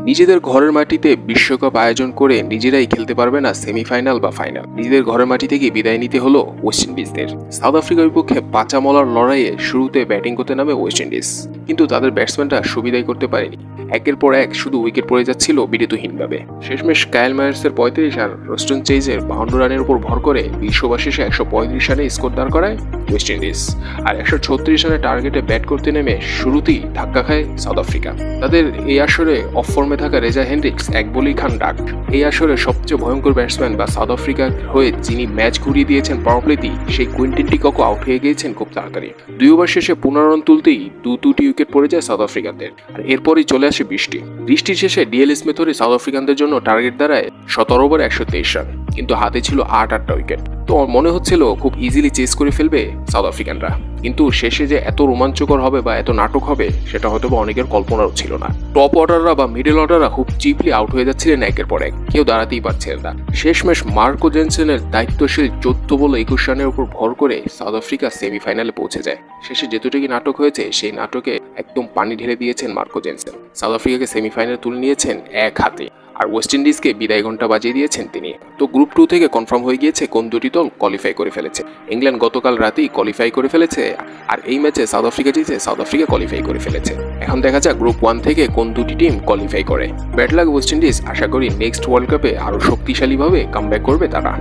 নিজেদের ঘরের মাটিতে বিশ্বকাপ আয়োজন করে নিজেরাই খেলতে পারবে না সেমিফাইনাল বা ফাইনাল। নিজেদের ঘরের মাটি থেকে বিদায় নিতে হলো ওয়েস্ট ইন্ডিজদের। সাউথ আফ্রিকার বিপক্ষে বাঁচা মলার লড়াইয়ে শুরুতে ব্যাটিং করতে নামে ওয়েস্ট ইন্ডিজ, কিন্তু তাদের ব্যাটসম্যানরা সুবিধাই করতে পারেনি। একের পর এক শুধু উইকেট পড়ে যাচ্ছিল বিরতিহীনভাবে। শেষমেশ কায়েল মায়ার্সের 35 আর রস্টন চেইজের 52 রানের উপর ভর করে 20 ওভার শেষে 135 রানে স্কোর দাঁড় করায় ওয়েস্ট ইন্ডিজ। আর 136 রানের টার্গেটে ব্যাট করতে নেমে শুরুতেই ধাক্কা খায় সাউথ আফ্রিকা। তাদের এই আসরে অফ ফর্মে থাকা রেজা হেনরিক্স এক বলেই খান ডাক। এই আসরে সবচেয়ে ভয়ঙ্কর ব্যাটসম্যান বা সাউথ আফ্রিকার হয়ে যিনি ম্যাচ ঘুরিয়ে দিয়েছেন পাওয়ার প্লেতেই, সেই কুইন্টন ডিকক আউট হয়ে গিয়েছেন খুব তাড়াতাড়ি। 2 ওভার শেষে 15 রান তুলতেই দুটি উইকেট পড়ে যায় সাউথ আফ্রিকানদের। আর এরপরই চলে আসে বৃষ্টির শেষে ডিএল স্মিথ হয়ে সাউথ আফ্রিকানদের জন্য টার্গেট দাঁড়ায় 17 ওভার 123 রান, কিন্তু হাতে ছিল 8টা উইকেট। তো মনে হচ্ছিল খুব ইজিলি চেস করে ফেলবে সাউথ আফ্রিকানরা, কিন্তু শেষে যে এত রোমাঞ্চকর হবে বা এত নাটক হবে সেটা হয়তো বা অনেকের কল্পনাও ছিল না। টপ অর্ডাররা বা মিডল অর্ডাররা খুব চিপলি আউট হয়ে যাচ্ছিলেন একের পর এক, কেউ দাঁড়াতেই পারছিলেন না। শেষমেশ মার্কো জেনসেনের দায়িত্বশীল 14 বল 21 রানের উপর ভর করে সাউথ আফ্রিকা সেমিফাইনালে পৌঁছে যায়। শেষে যেটুকু নাটক হয়েছে সেই নাটকে একদম পানি ঢেলে দিয়েছেন মার্কো জেনসেন। সাউথ আফ্রিকাকে সেমিফাইনালে তুলে নিয়েছেন এক হাতে, আর ওয়েস্ট ইন্ডিজকে বিদায় ঘন্টা বাজিয়ে দিয়েছেন তিনি। তো গ্রুপ 2 থেকে কনফার্ম হয়ে গিয়েছে কোন দুটি দল কোয়ালিফাই করে ফেলেছে। ইংল্যান্ড গতকাল রাতেই কোয়ালিফাই করে ফেলেছে, আর এই ম্যাচে সাউথ আফ্রিকা জিতে সাউথ আফ্রিকা কোয়ালিফাই করে ফেলেছে। এখন দেখা যাক গ্রুপ 1 থেকে কোন দুটি টিম কোয়ালিফাই করে। ব্যাড লাক ওয়েস্ট ইন্ডিজ, আশা করি নেক্সট ওয়ার্ল্ড কাপে আরও শক্তিশালীভাবে কামব্যাক করবে তারা।